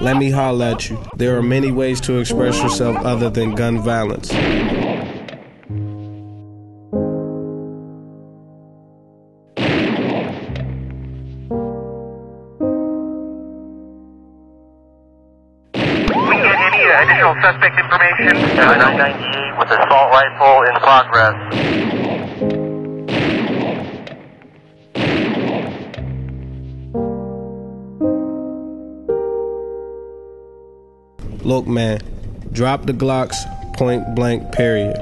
let me holler at you. There are many ways to express yourself other than gun violence. Additional suspect information. 998 with assault rifle in progress. Look, man, drop the Glocks, point blank, period.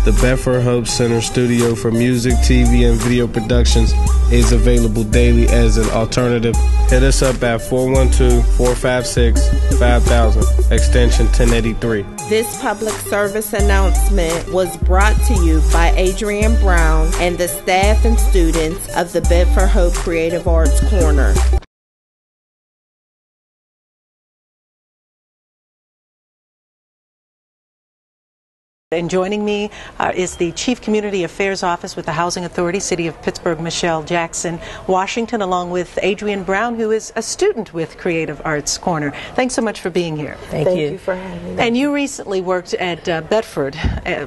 The Bedford Hope Center studio for music, TV, and video productions is available daily as an alternative. Hit us up at 412-456-5000, extension 1083. This public service announcement was brought to you by Adrianne Brown and the staff and students of the Bedford Hope Creative Arts Corner. And joining me is the Chief Community Affairs Office with the Housing Authority, City of Pittsburgh, Michelle Jackson Washington, along with Adrianne Brown, who is a student with Creative Arts Corner. Thanks so much for being here. Thank you. Thank you for having me. And you recently worked at Bedford,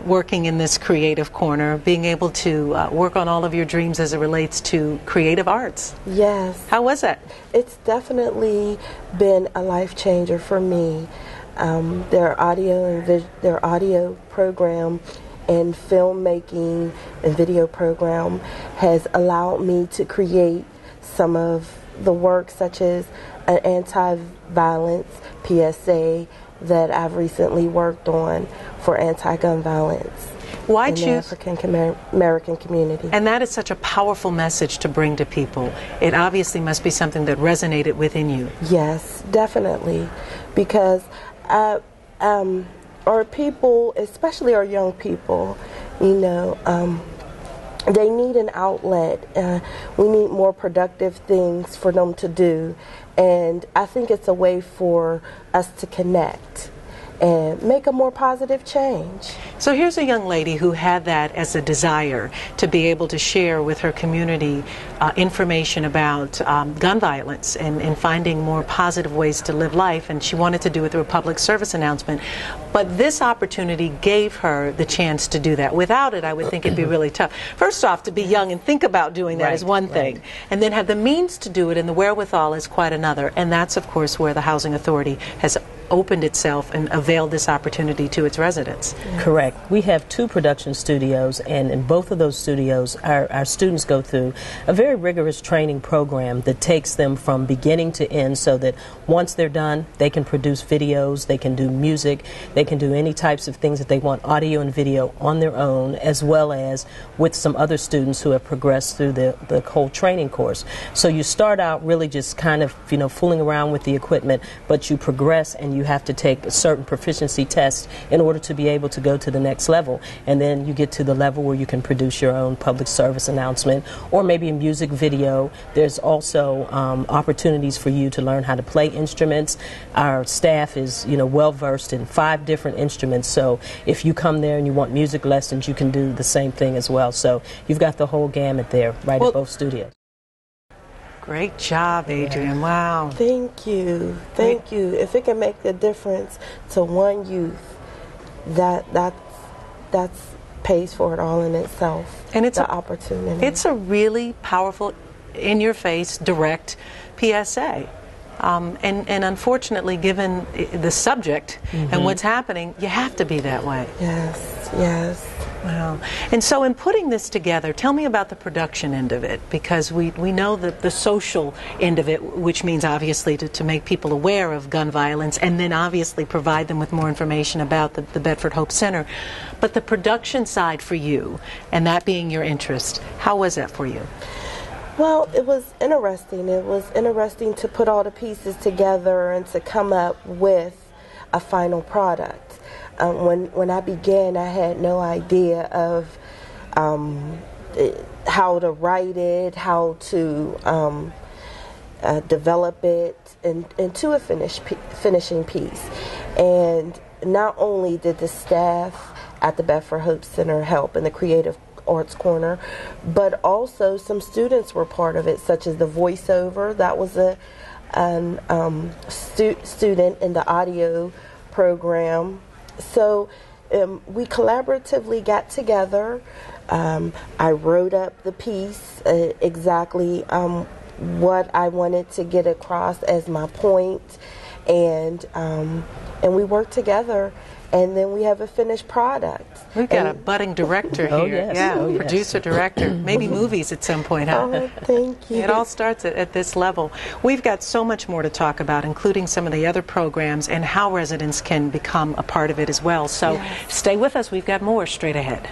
working in this Creative Corner, being able to work on all of your dreams as it relates to creative arts. Yes. How was that? It's definitely been a life changer for me. Their audio program and filmmaking and video program has allowed me to create some of the work, such as an anti-violence PSA that I've recently worked on for anti-gun violence. Why in choose the African American community? And that is such a powerful message to bring to people. It obviously must be something that resonated within you. Yes, definitely, because our people, especially our young people, you know, they need an outlet. We need more productive things for them to do, and I think it's a way for us to connect and make a more positive change. So here's a young lady who had that as a desire to be able to share with her community information about gun violence and finding more positive ways to live life, and she wanted to do it through a public service announcement. But this opportunity gave her the chance to do that. Without it, I would think it'd be really tough. First off, to be young and think about doing that is one thing, and then have the means to do it and the wherewithal is quite another. And that's, of course, where the Housing Authority has opened itself and availed this opportunity to its residents. Correct. We have 2 production studios, and in both of those studios our students go through a very rigorous training program that takes them from beginning to end, so that once they're done they can produce videos, they can do music, they can do any types of things that they want, audio and video, on their own, as well as with some other students who have progressed through the whole training course. So you start out really just kind of, you know, fooling around with the equipment, but you progress and you have to take a certain proficiency test in order to be able to go to the next level, and then you get to the level where you can produce your own public service announcement or maybe a music video. There's also opportunities for you to learn how to play instruments. Our staff is, you know, well versed in 5 different instruments, so if you come there and you want music lessons, you can do the same thing as well. So you've got the whole gamut there at both studios. Great job, Adrianne. Wow. Thank you. Thank you. If it can make a difference to one youth, that's pays for it all in itself. And it's the opportunity. It's a really powerful, in-your-face, direct PSA. And unfortunately, given the subject and what's happening, you have to be that way. Yes, yes. Wow. And so in putting this together, tell me about the production end of it, because we know that the social end of it, which means obviously to make people aware of gun violence and then obviously provide them with more information about the Bedford Hope Center. But the production side for you, and that being your interest, how was that for you? Well, it was interesting. It was interesting to put all the pieces together and to come up with a final product. When I began, I had no idea of how to write it, how to develop it into a finishing piece. And not only did the staff at the Bedford Hope Center help, and the Creative Arts Corner, but also some students were part of it, such as the voiceover. That was a student in the audio program. So we collaboratively got together. I wrote up the piece, exactly what I wanted to get across as my point, and we worked together, and then we have a finished product. We've got a budding director here. Oh, yes. Yeah, Oh, yes. Producer, director, maybe movies at some point, huh? Oh, thank you. It all starts at this level. We've got so much more to talk about, including some of the other programs and how residents can become a part of it as well. So stay with us. We've got more straight ahead.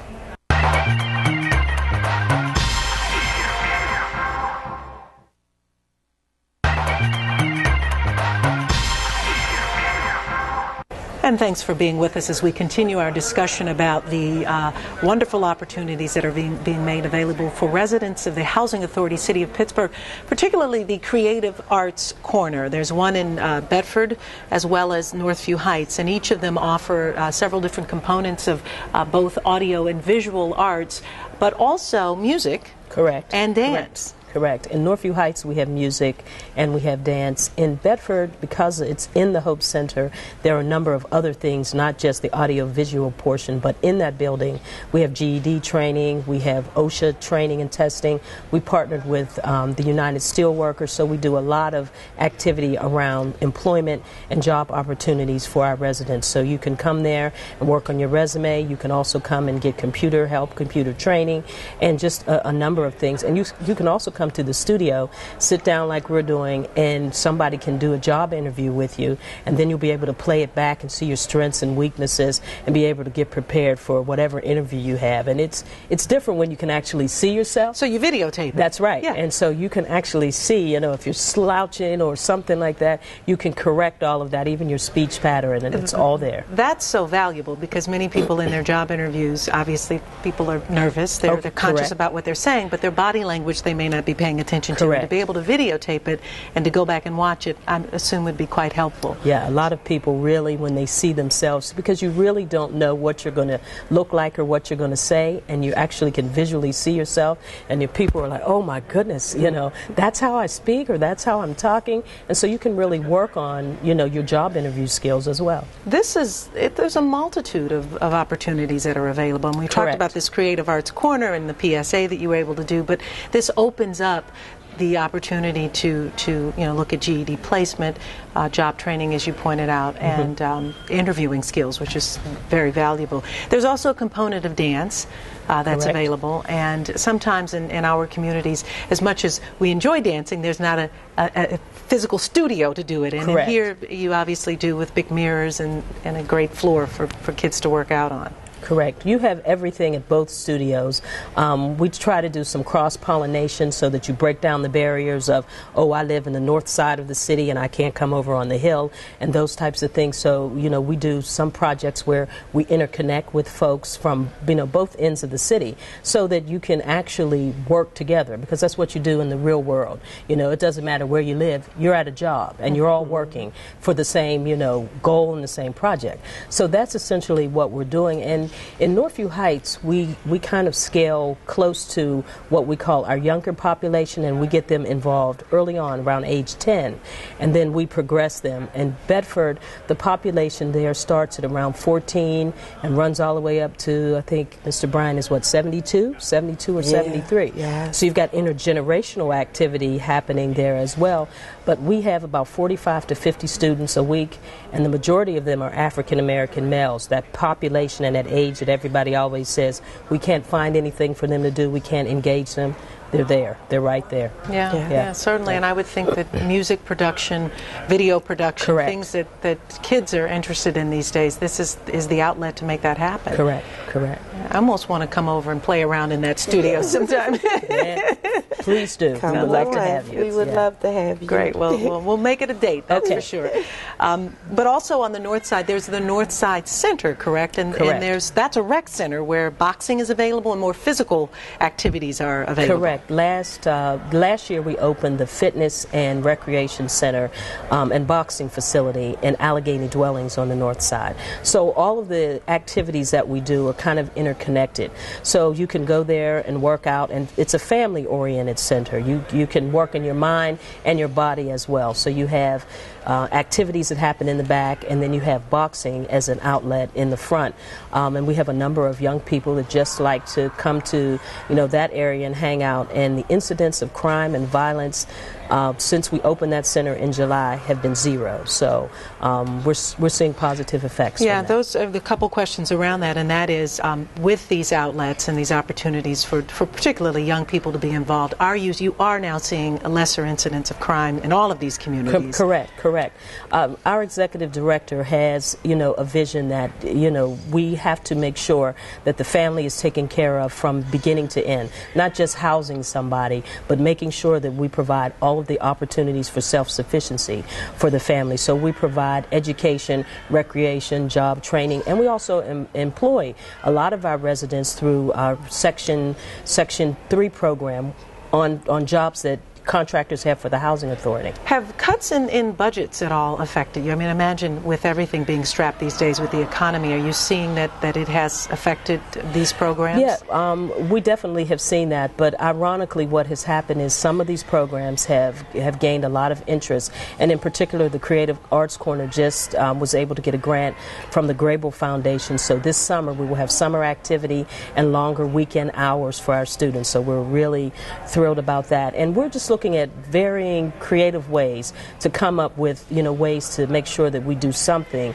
And thanks for being with us as we continue our discussion about the wonderful opportunities that are being made available for residents of the Housing Authority City of Pittsburgh, particularly the Creative Arts Corner. There's one in Bedford as well as Northview Heights, and each of them offer several different components of both audio and visual arts, but also music. Correct. And dance. Correct. In Northview Heights, we have music and we have dance. In Bedford, because it's in the Hope Center, there are a number of other things, not just the audio-visual portion, but in that building, we have GED training, we have OSHA training and testing. We partnered with the United Steelworkers, so we do a lot of activity around employment and job opportunities for our residents. So you can come there and work on your resume. You can also come and get computer help, computer training, and just a number of things. And you can also come to the studio, sit down like we're doing, and somebody can do a job interview with you, and then you'll be able to play it back and see your strengths and weaknesses and be able to get prepared for whatever interview you have. And it's different when you can actually see yourself. So you videotape it. That's right. Yeah. And so you can actually see, if you're slouching or something like that, you can correct all of that, even your speech pattern, and it's all there. That's so valuable because many people in their job interviews, obviously people are nervous, they're conscious correct. about what they're saying, but their body language they may not be paying attention to. Correct. And to be able to videotape it and to go back and watch it, I assume would be quite helpful. Yeah, a lot of people really, when they see themselves, because you really don't know what you're going to look like or what you're going to say, and you actually can visually see yourself, and your people are like, oh my goodness, that's how I speak or that's how I'm talking. And so you can really work on, your job interview skills as well. There's a multitude of opportunities that are available. And we talked about this Creative Arts Corner and the PSA that you were able to do, but this opens up the opportunity to look at GED placement, job training, as you pointed out, and interviewing skills, which is very valuable. There's also a component of dance that's available, and sometimes in our communities, as much as we enjoy dancing, there's not a physical studio to do it in. Correct. And here you obviously do with big mirrors and a great floor for kids to work out on. Correct. You have everything at both studios. We try to do some cross-pollination so that you break down the barriers of, I live in the north side of the city and I can't come over on the hill, and those types of things. So, we do some projects where we interconnect with folks from, both ends of the city so that you can actually work together, because that's what you do in the real world. It doesn't matter where you live. You're at a job and you're all working for the same, goal and the same project. So that's essentially what we're doing. And in Northview Heights, we kind of scale close to what we call our younger population, and we get them involved early on, around age 10, and then we progress them. In Bedford, the population there starts at around 14 and runs all the way up to, I think, Mr. Bryan is 72 or 73. Yeah. So you've got intergenerational activity happening there as well. But we have about 45 to 50 students a week, and the majority of them are African American males. That population and that age that everybody always says we can't find anything for them to do, we can't engage them. They're there. They're right there. Yeah, certainly. And I would think that music production, video production, things that kids are interested in these days, this is the outlet to make that happen. Correct. I almost want to come over and play around in that studio sometime. Please do. Come We'd love to have you. We would love to have you. Great. Well, we'll make it a date, that's for sure. But also on the north side, there's the North Side Center, correct? And that's a rec center where boxing is available and more physical activities are available. Correct. Last year we opened the Fitness and Recreation Center and boxing facility in Allegheny Dwellings on the north side. So all of the activities that we do are kind of interconnected. So you can go there and work out, and it's a family-oriented center. You can work in your mind and your body as well. So you have activities that happen in the back, and then you have boxing as an outlet in the front. And we have a number of young people that just like to come to, that area and hang out. And the incidents of crime and violence since we opened that center in July have been zero. So we're seeing positive effects. Yeah, from that. Those are the couple questions around that, and that is with these outlets and these opportunities for particularly young people to be involved, you are now seeing a lesser incidence of crime in all of these communities. Correct. Our executive director has, a vision that, we have to make sure that the family is taken care of from beginning to end, not just housing somebody, but making sure that we provide all of the opportunities for self-sufficiency for the family. So we provide education, recreation, job training, and we also employ a lot of our residents through our Section 3 program on jobs that contractors have for the housing authority. Have cuts in budgets at all affected you? I mean, imagine with everything being strapped these days with the economy, are you seeing that it has affected these programs? Yeah, we definitely have seen that, but ironically what has happened is some of these programs have gained a lot of interest, and in particular the Creative Arts Corner just was able to get a grant from the Grable Foundation, so this summer we will have summer activity and longer weekend hours for our students, so we're really thrilled about that. And we're just looking at varying creative ways to come up with ways to make sure that we do something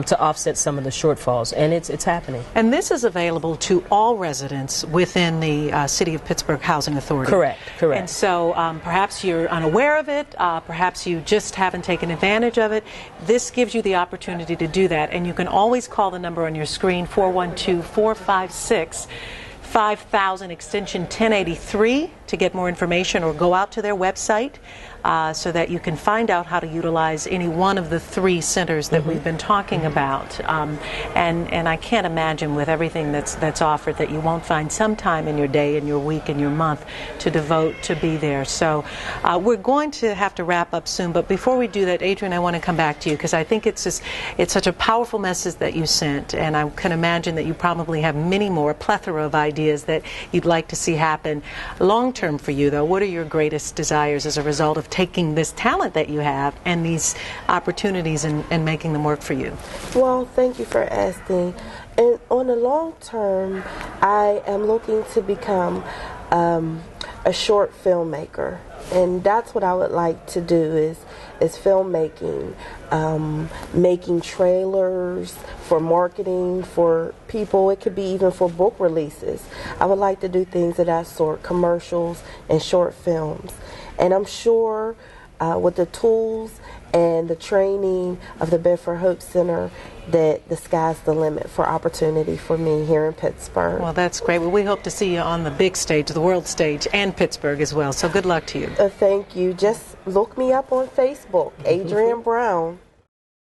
to offset some of the shortfalls, and it's happening. And this is available to all residents within the City of Pittsburgh Housing Authority. Correct. And so perhaps you're unaware of it, perhaps you just haven't taken advantage of it. This gives you the opportunity to do that, and you can always call the number on your screen, 412-456 5000 extension 1083 to get more information, or go out to their website so that you can find out how to utilize any one of the 3 centers that we've been talking about. And I can't imagine with everything that's offered that you won't find some time in your day, in your week, in your month to devote to be there. So we're going to have to wrap up soon, but before we do that, Adrianne, I want to come back to you because I think it's such a powerful message that you sent, and I can imagine that you probably have many more, a plethora of ideas that you'd like to see happen. Long term for you, though, what are your greatest desires as a result of taking this talent that you have and these opportunities and making them work for you? Well, thank you for asking. And on the long term, I am looking to become a short filmmaker, and that's what I would like to do is filmmaking, making trailers for marketing for people. It could be even for book releases. I would like to do things of that sort, commercials and short films. And I'm sure with the tools and the training of the Bedford Hope Center that the sky's the limit for opportunity for me here in Pittsburgh. Well, that's great. Well, we hope to see you on the big stage, the world stage, and Pittsburgh as well. So good luck to you. Thank you. Just look me up on Facebook, Adrianne Brown.